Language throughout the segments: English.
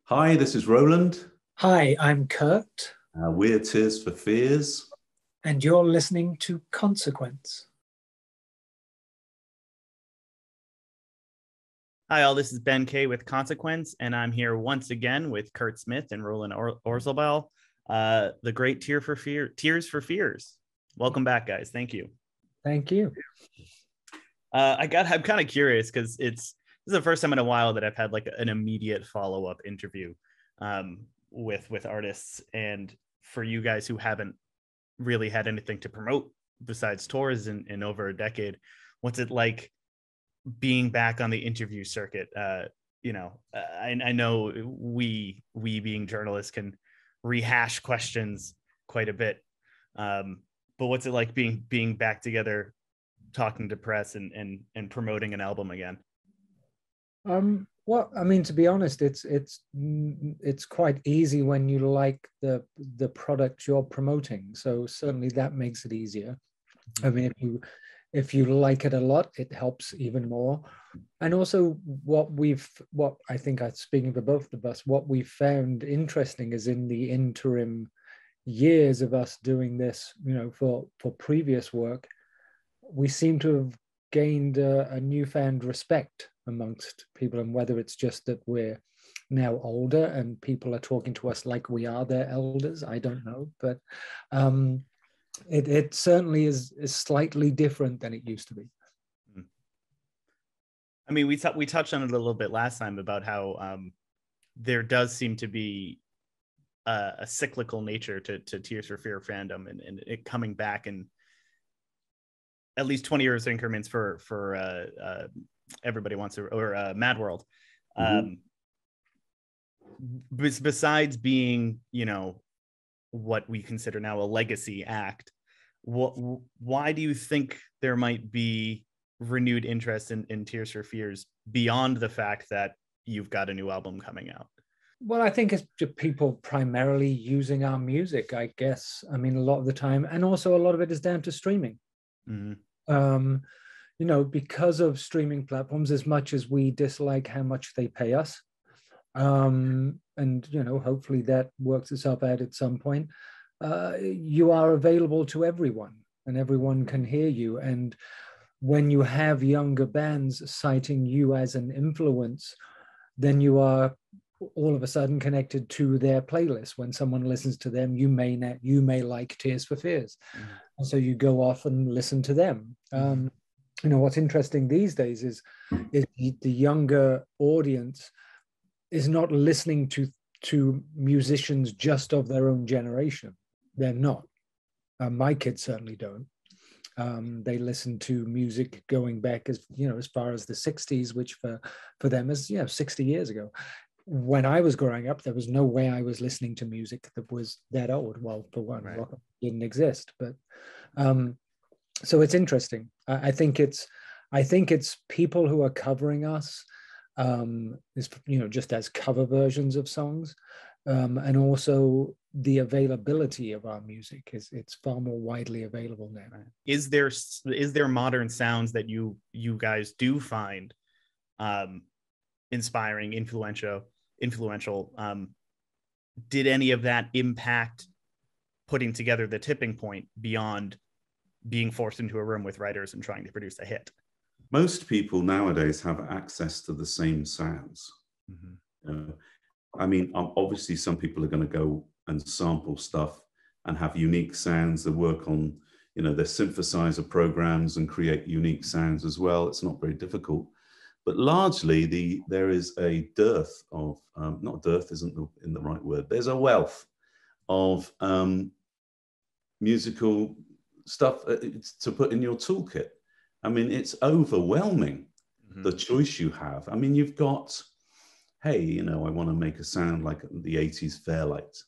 Hi, this is Roland. Hi, I'm Curt, We're Tears for Fears. and you're listening to Consequence. Hi, all. This is Ben Kay with Consequence, and I'm here once again with Curt Smith and Roland Orzabal, the great Tears for Fears. Welcome back, guys. Thank you. Thank you. I'm kind of curious because this is the first time in a while that I've had like an immediate follow-up interview with artists, and for you guys who haven't really had anything to promote besides tours in over a decade, what's it like being back on the interview circuit? I know we being journalists can rehash questions quite a bit, but what's it like being back together, talking to press and promoting an album again? Well, I mean, to be honest, it's quite easy when you like the product you're promoting. So certainly that makes it easier. I mean, if you like it a lot, it helps even more. And also what I think, speaking for both of us, what we found interesting is in the interim years of us doing this, for previous work, we seem to have gained a newfound respect amongst people. And whether it's just that we're now older and people are talking to us like we are their elders, I don't know. But it certainly is slightly different than it used to be. I mean, we touched on it a little bit last time about how there does seem to be a cyclical nature to Tears for Fear fandom, and it coming back in at least 20 years increments for Everybody Wants to, or Mad World. Besides being, what we consider now a legacy act, why do you think there might be renewed interest in Tears for Fears beyond the fact that you've got a new album coming out? Well, I think it's just people primarily using our music, I guess. I mean, a lot of the time, and also a lot of it is down to streaming. Because of streaming platforms, as much as we dislike how much they pay us, and hopefully that works itself out at some point, you are available to everyone and everyone can hear you. And when you have younger bands citing you as an influence, then you are all of a sudden connected to their playlist. When someone listens to them, you may like Tears for Fears, and so you go off and listen to them. What's interesting these days is the younger audience is not listening to musicians just of their own generation. They're not. My kids certainly don't. They listen to music going back as far as the 60s, which for them is 60 years ago. When I was growing up, there was no way I was listening to music that was that old. Well, for one, right. Rock didn't exist. But so it's interesting. I think it's people who are covering us, just as cover versions of songs, and also the availability of our music it's far more widely available now. Is there modern sounds that you guys do find inspiring, influential? Did any of that impact putting together the tipping point beyond being forced into a room with writers and trying to produce a hit? Most people nowadays have access to the same sounds. I mean, obviously some people are going to go and sample stuff and have unique sounds that work on, their synthesizer programs and create unique sounds as well. It's not very difficult. But largely, there is a dearth of, not dearth isn't in the right word, there's a wealth of musical stuff to put in your toolkit. I mean, it's overwhelming, the choice you have. I mean, you've got, hey, I want to make a sound like the 80s Fairlight.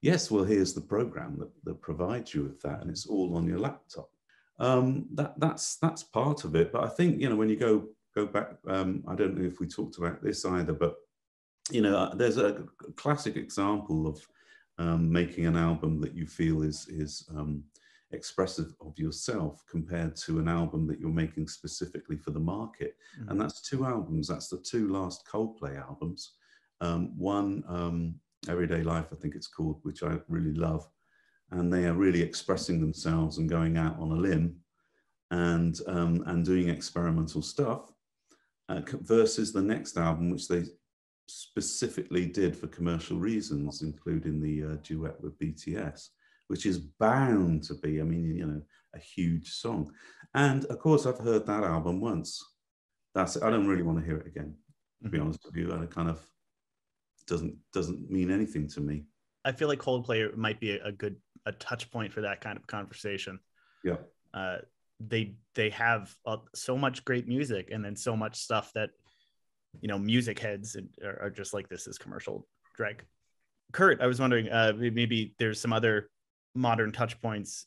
Yes, well, here's the program that provides you with that, and it's all on your laptop. That's part of it. But I think, when you go back, I don't know if we talked about this either, but, there's a classic example of making an album that you feel is expressive of yourself compared to an album that you're making specifically for the market. And that's two albums. That's the two last Coldplay albums. One, Everyday Life, I think it's called, which I really love. And they are really expressing themselves and going out on a limb and doing experimental stuff, versus the next album, which they specifically did for commercial reasons, including the duet with BTS, which is bound to be, I mean, you know, a huge song. And of course, I've heard that album once. That's it. I don't really want to hear it again, to be honest with you. And it kind of doesn't mean anything to me. I feel like Coldplay might be a touch point for that kind of conversation. Yeah. They have so much great music, and then so much stuff that, you know, music heads are just like, this is commercial drag. Curt, I was wondering, maybe there's some other modern touch points,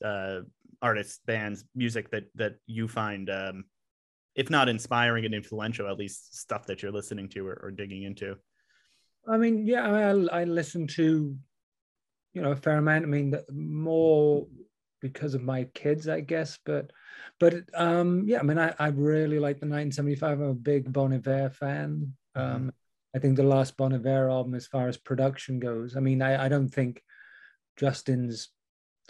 artists, bands, music that you find, if not inspiring and influential, at least stuff that you're listening to or digging into. I mean, yeah, I listen to, you know, a fair amount. I mean, more because of my kids, I guess, but yeah, I mean, I really like the 1975. I'm a big Bon Iver fan. I think the last Bon Iver album, as far as production goes, I mean, I don't think Justin's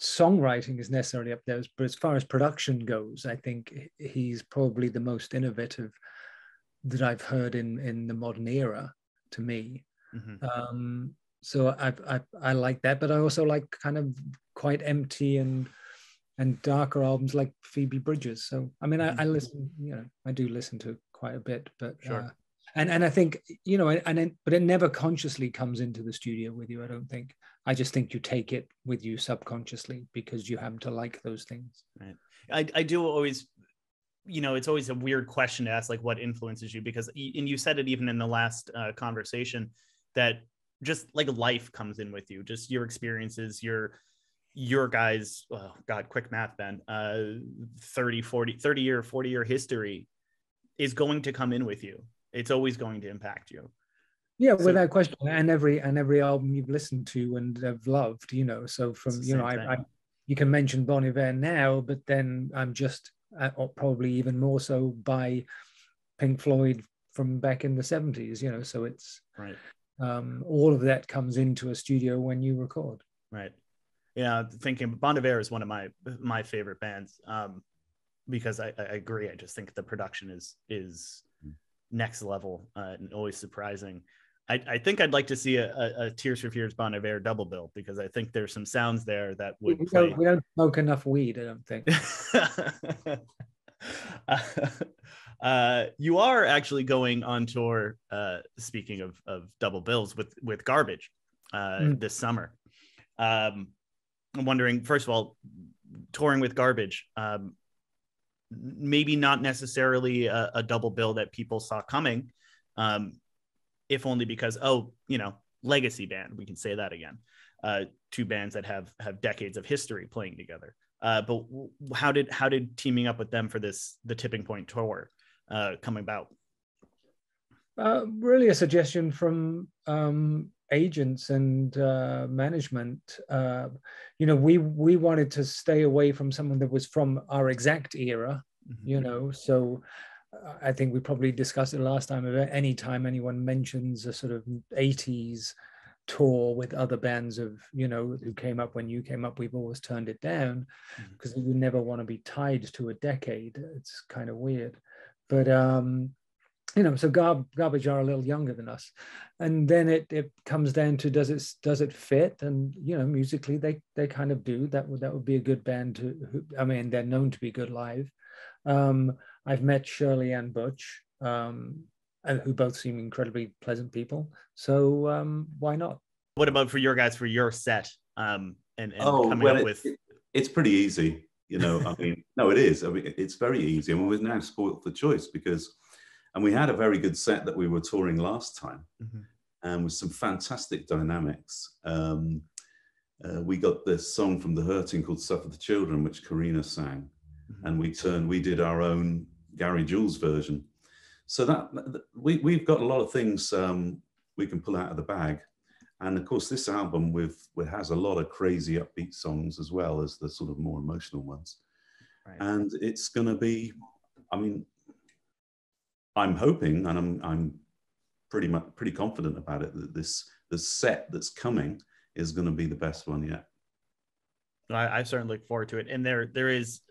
songwriting is necessarily up there, but as far as production goes, I think he's probably the most innovative that I've heard in the modern era, to me. So I like that, but I also like kind of quite empty and darker albums like Phoebe Bridgers. So I mean, I listen, you know, I do listen to quite a bit, but sure. And I think, you know, but it never consciously comes into the studio with you, I don't think. I just think you take it with you subconsciously because you happen to like those things. Right. I do always, you know, it's always a weird question to ask, like, what influences you? Because, and you said it even in the last conversation, that just like life comes in with you, just your experiences, your guys, oh God, quick math, Ben, 40-year history is going to come in with you. It's always going to impact you. Yeah, so, without question. And every album you've listened to and have loved, you know, so from, you know, you can mention Bon Iver now, but then I'm just probably even more so by Pink Floyd from back in the 70s, you know, so it's right. All of that comes into a studio when you record. Right. Yeah, thinking Bon Iver is one of my favorite bands, because I agree. I just think the production is next level and always surprising. I think I'd like to see a Tears for Fears Bon Iver double bill, because I think there's some sounds there that would play. We don't smoke enough weed, I don't think. You are actually going on tour, speaking of double bills, with Garbage this summer. I'm wondering, first of all, touring with Garbage, maybe not necessarily a double bill that people saw coming, if only because, you know, legacy band, we can say that again. Two bands that have decades of history playing together. But how did teaming up with them for the Tipping Point tour come about? Really a suggestion from agents and management. You know, we wanted to stay away from someone that was from our exact era, you know, so I think we probably discussed it last time. Any time anyone mentions a sort of 80s tour with other bands of, you know, who came up when you came up, we've always turned it down because we never want to be tied to a decade. It's kind of weird. But you know, so Garbage are a little younger than us, and then it comes down to does it fit? And you know, musically they kind of do. That would be a good band to. I mean, they're known to be good live. I've met Shirley and Butch, who both seem incredibly pleasant people. So why not? What about for your guys, for your set? And coming up with it's pretty easy, you know. I mean, no, it is. I mean, it's very easy, and we're now spoiled for choice because. And we had a very good set that we were touring last time, and with some fantastic dynamics. We got this song from The Hurting called "Suffer the Children," which Carina sang, and we did our own Gary Jules version. So that we've got a lot of things we can pull out of the bag, and of course this album has a lot of crazy upbeat songs as well as the sort of more emotional ones, and it's going to be, I mean. I'm hoping, and I'm pretty confident about it, that the set that's coming is going to be the best one yet. I certainly look forward to it. And there is,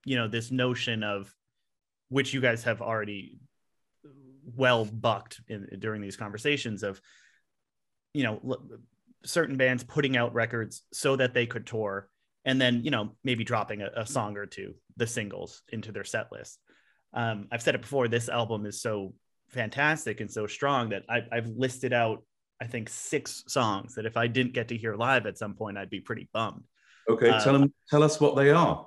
this notion of, which you guys have already well bucked during these conversations, of, certain bands putting out records so that they could tour, and then, maybe dropping a song or two, the singles, into their set list. I've said it before, this album is so fantastic and so strong that I've listed out, I think, 6 songs that if I didn't get to hear live at some point, I'd be pretty bummed. Okay, tell us what they are.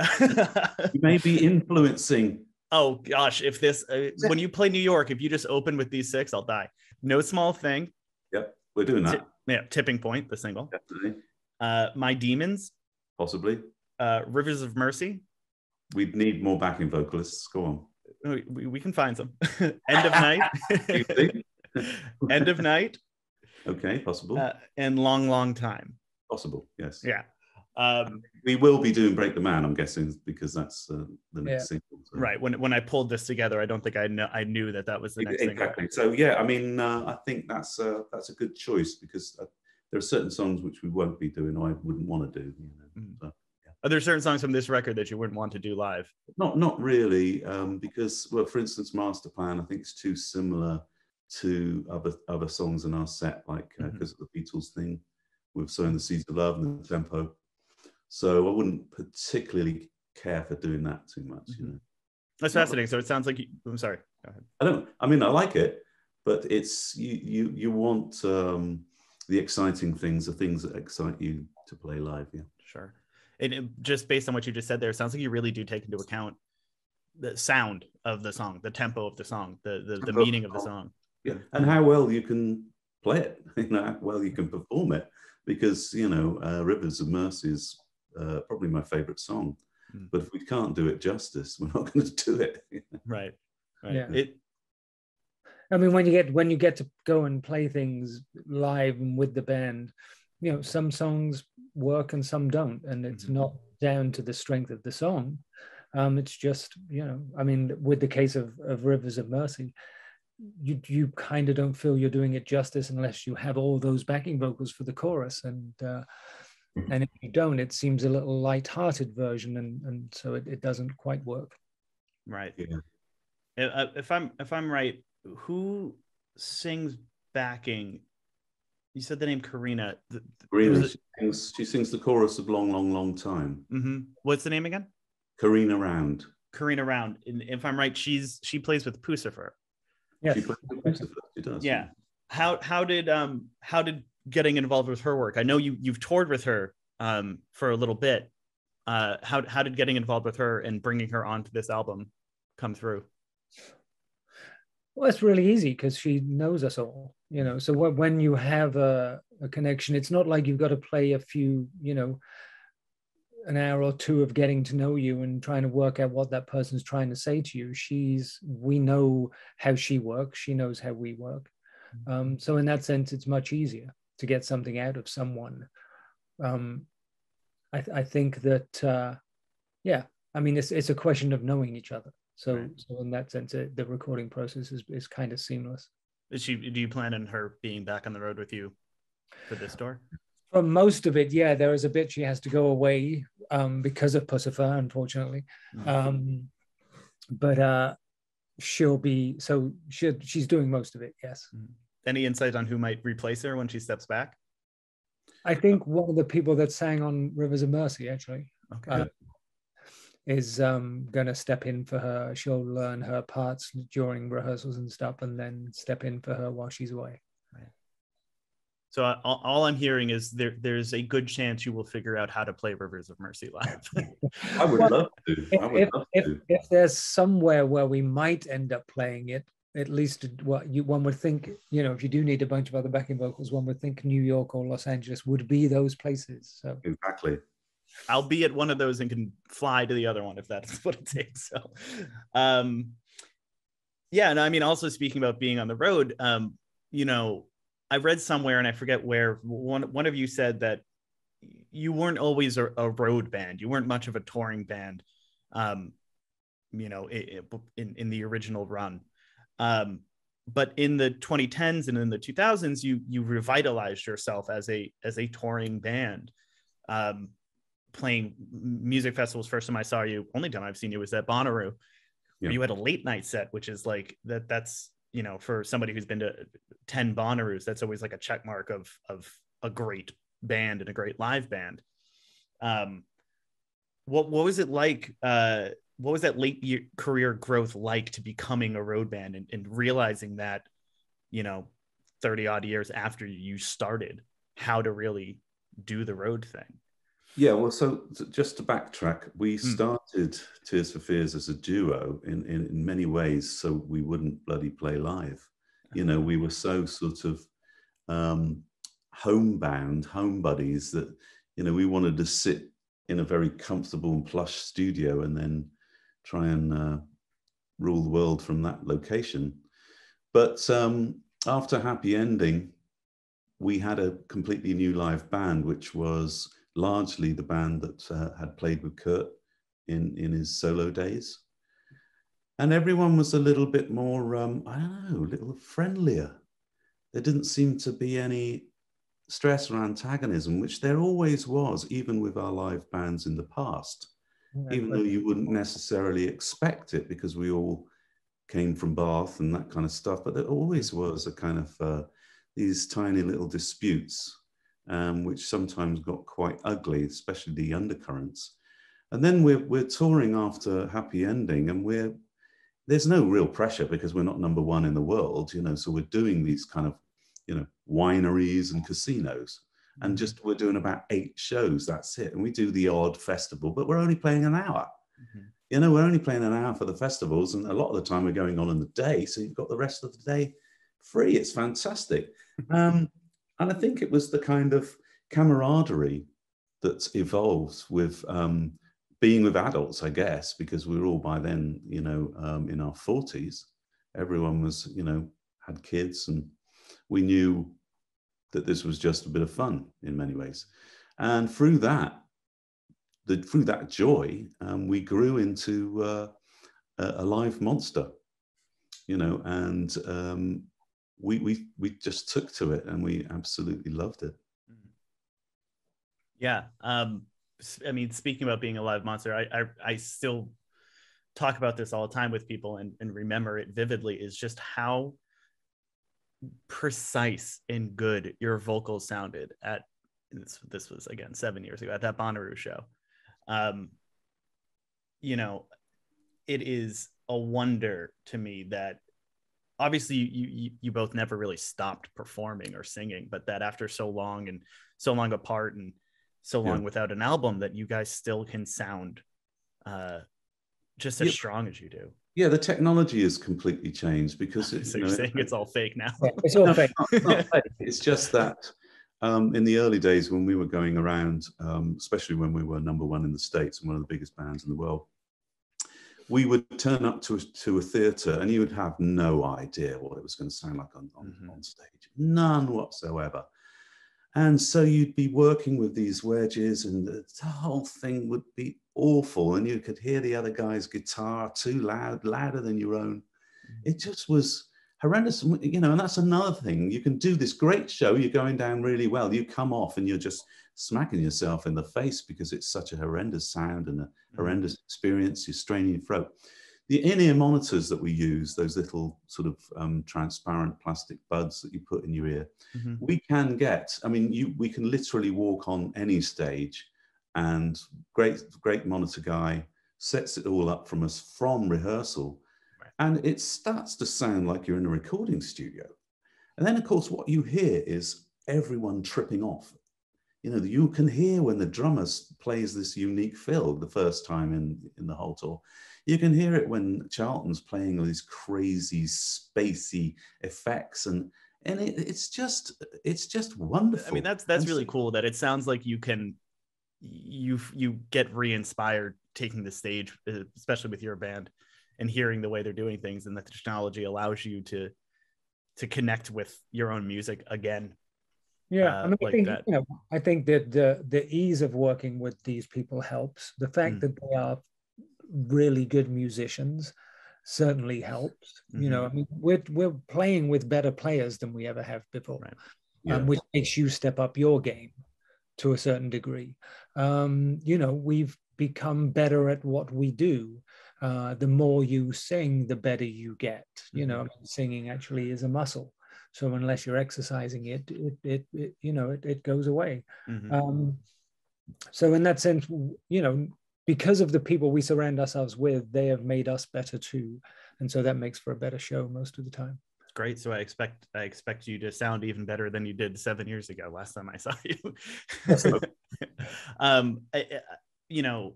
You may be influencing. Oh gosh, if this when you play New York, if you just open with these 6, I'll die. No Small Thing. Yep, we're doing that. Tipping Point, the single. Definitely. My Demons. Possibly. Rivers of Mercy. We'd need more backing vocalists. Go on. We can find some. End of Night. End of Night. Okay, possible. And Long Time. Possible, yes. Yeah. We will be doing Break the Man, I'm guessing, because that's the next single. So. Right. When I pulled this together, I don't think I knew that was the next single. Exactly. So yeah, I mean, I think that's a good choice, because there are certain songs which we won't be doing, or I wouldn't want to do. So, yeah. Are there certain songs from this record that you wouldn't want to do live? Not really, because, well, for instance, Master Plan, I think it's too similar to other songs in our set, like because of the Beatles thing with Sowing the Seeds of Love and the tempo. So I wouldn't particularly care for doing that too much. That's fascinating. So it sounds like I'm sorry. Go ahead. I like it, but it's you want the exciting things, the things that excite you to play live. Yeah, sure. And just based on what you just said there, it sounds like you really do take into account the sound of the song, the tempo of the song, the meaning of the song. Yeah, and how well you can play it, how well you can perform it, because Rivers of Mercy is probably my favorite song, but if we can't do it justice, we're not going to do it. Right. Yeah. I mean, when you get to go and play things live and with the band, some songs work and some don't, and it's not down to the strength of the song. It's just, I mean, with the case of Rivers of Mercy, you kind of don't feel you're doing it justice unless you have all those backing vocals for the chorus, and if you don't, it seems a little light-hearted version, and so it doesn't quite work. Right. Yeah. If I'm right, who sings backing? You said the name Carina. Carina, she sings the chorus of Long Time. Mm-hmm. What's the name again? Carina Round. Carina Round. And if I'm right, she plays with Puscifer. Yes. She plays with Puscifer. She does. Yeah. How did getting involved with her work? I know you've toured with her for a little bit. How did getting involved with her and bringing her onto this album come through? Well, it's really easy because she knows us all, so when you have a connection, it's not like you've got to play a few, an hour or two of getting to know you and trying to work out what that person's trying to say to you. We know how she works. She knows how we work. So in that sense, it's much easier to get something out of someone. I think that, I mean, it's a question of knowing each other. So in that sense, the recording process is kind of seamless. Do you plan on her being back on the road with you for this tour? For most of it, yeah. There is a bit she has to go away because of Puscifer, unfortunately. But she's doing most of it, yes. Any insight on who might replace her when she steps back? I think one of the people that sang on Rivers of Mercy, actually. Okay. Is going to step in for her. She'll learn her parts during rehearsals and stuff, and then step in for her while she's away. Right. So all I'm hearing is there's a good chance you will figure out how to play Rivers of Mercy live. I would love to. If there's somewhere where we might end up playing it, at least one would think, if you do need a bunch of other backing vocals, one would think New York or Los Angeles would be those places. So exactly. I'll be at one of those and can fly to the other one if that's what it takes. So, yeah. And I mean, also speaking about being on the road, I read somewhere, and I forget where, one of you said that you weren't always a road band. You weren't much of a touring band, in the original run. but in the 2010s and in the 2000s, you revitalized yourself as a touring band, playing music festivals. First time I saw you, only time I've seen you was at Bonnaroo. Yeah. You had a late night set, which is like that's, you know, for somebody who's been to 10 Bonnaroos, that's always like a check mark of a great band and a great live band. What was it like? What was that late career growth like to becoming a road band and realizing that, you know, 30 odd years after you started, how to really do the road thing? Yeah, well, so just to backtrack, we started Tears for Fears as a duo in many ways, so we wouldn't bloody play live. You know, we were so sort of homebound, home buddies that, you know, we wanted to sit in a very comfortable and plush studio and then try and rule the world from that location. But after Happy Ending, we had a completely new live band, which was largely the band that had played with Curt in his solo days. And everyone was a little bit more, I don't know, a little friendlier. There didn't seem to be any stress or antagonism, which there always was, even with our live bands in the past, even though you wouldn't necessarily expect it because we all came from Bath and that kind of stuff. But there always was a kind of these tiny little disputes, which sometimes got quite ugly, especially the undercurrents. And then we're touring after Happy Ending, and there's no real pressure because we're not number one in the world, you know, so we're doing these kind of, you know, wineries and casinos, and just we're doing about 8 shows, that's it. And we do the odd festival, but we're only playing an hour. You know, we're only playing an hour for the festivals, and a lot of the time we're going on in the day, so you've got the rest of the day free. It's fantastic. And I think it was the kind of camaraderie that evolves with being with adults, I guess, because we were all by then, you know, in our 40s. Everyone was, you know, had kids, and we knew that this was just a bit of fun in many ways. And through that joy, we grew into a live monster, you know, and we just took to it, and we absolutely loved it. Yeah. I mean, speaking about being a live monster, I still talk about this all the time with people and remember it vividly, is just how precise and good your vocals sounded at this was again 7 years ago at that Bonnaroo show. You know, it is a wonder to me that obviously you both never really stopped performing or singing, but that after so long and so long apart and so long without an album, that you guys still can sound just as strong as you do. Yeah, the technology has completely changed because so you're saying it's all fake now. It's all fake. It's just that in the early days when we were going around, especially when we were number one in the States and one of the biggest bands in the world, we would turn up to a theatre and you would have no idea what it was going to sound like on stage. None whatsoever. And so you'd be working with these wedges and the whole thing would be awful. And you could hear the other guy's guitar too loud, louder than your own. It just was horrendous. You know, and that's another thing. You can do this great show. You're going down really well. You come off and you're just smacking yourself in the face because it's such a horrendous sound and a horrendous experience. You're straining your throat. The in-ear monitors that we use, those little sort of transparent plastic buds that you put in your ear, we can get, I mean, we can literally walk on any stage and great monitor guy sets it all up from us from rehearsal. Right. And it starts to sound like you're in a recording studio. And then, of course, what you hear is everyone tripping off. You know, you can hear when the drummer plays this unique fill the first time in the whole tour. You can hear it when Charlton's playing all these crazy spacey effects, and it's just wonderful. I mean, that's really cool that it sounds like you get re-inspired taking the stage, especially with your band, and hearing the way they're doing things, and that the technology allows you to connect with your own music again. Yeah, I mean, I think that the ease of working with these people helps. The fact that they are really good musicians certainly helps. You know, I mean, we're playing with better players than we ever have before, which makes you step up your game to a certain degree. You know, we've become better at what we do. The more you sing, the better you get. You know, I mean, singing actually is a muscle. So unless you're exercising it, you know, it goes away. So in that sense, you know, because of the people we surround ourselves with, they have made us better too. And so that makes for a better show most of the time. Great. So I expect you to sound even better than you did 7 years ago, last time I saw you. You know,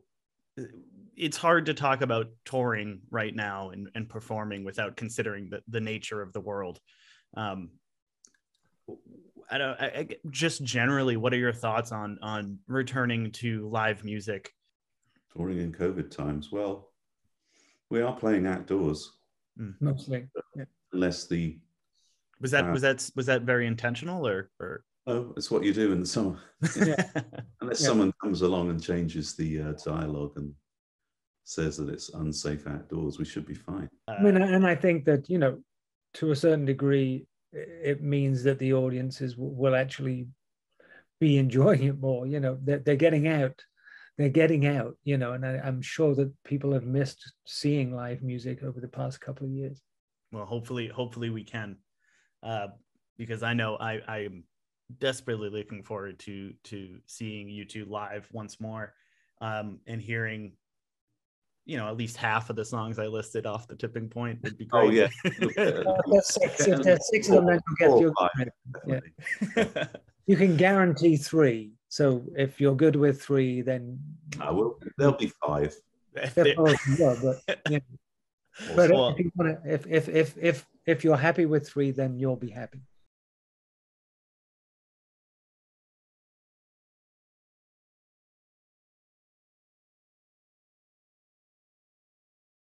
it's hard to talk about touring right now and performing without considering the nature of the world. Just generally, what are your thoughts on returning to live music? Touring in COVID times. Well, we are playing outdoors. Mostly. Yeah. Unless the was that very intentional or oh, it's what you do in the summer. Unless someone comes along and changes the dialogue and says that it's unsafe outdoors, we should be fine. I mean, and I think that, you know, to a certain degree, it means that the audiences will actually be enjoying it more. You know, they're getting out. They're getting out, you know, and I'm sure that people have missed seeing live music over the past couple of years. Well, hopefully we can, because I know I'm desperately looking forward to seeing you two live once more, and hearing, you know, at least half of the songs I listed off the tipping point would be great. Oh yeah, if there's 6 of them, then you'll get you. You can guarantee 3. So if you're good with 3, then there'll be 5. But if you're happy with 3, then you'll be happy.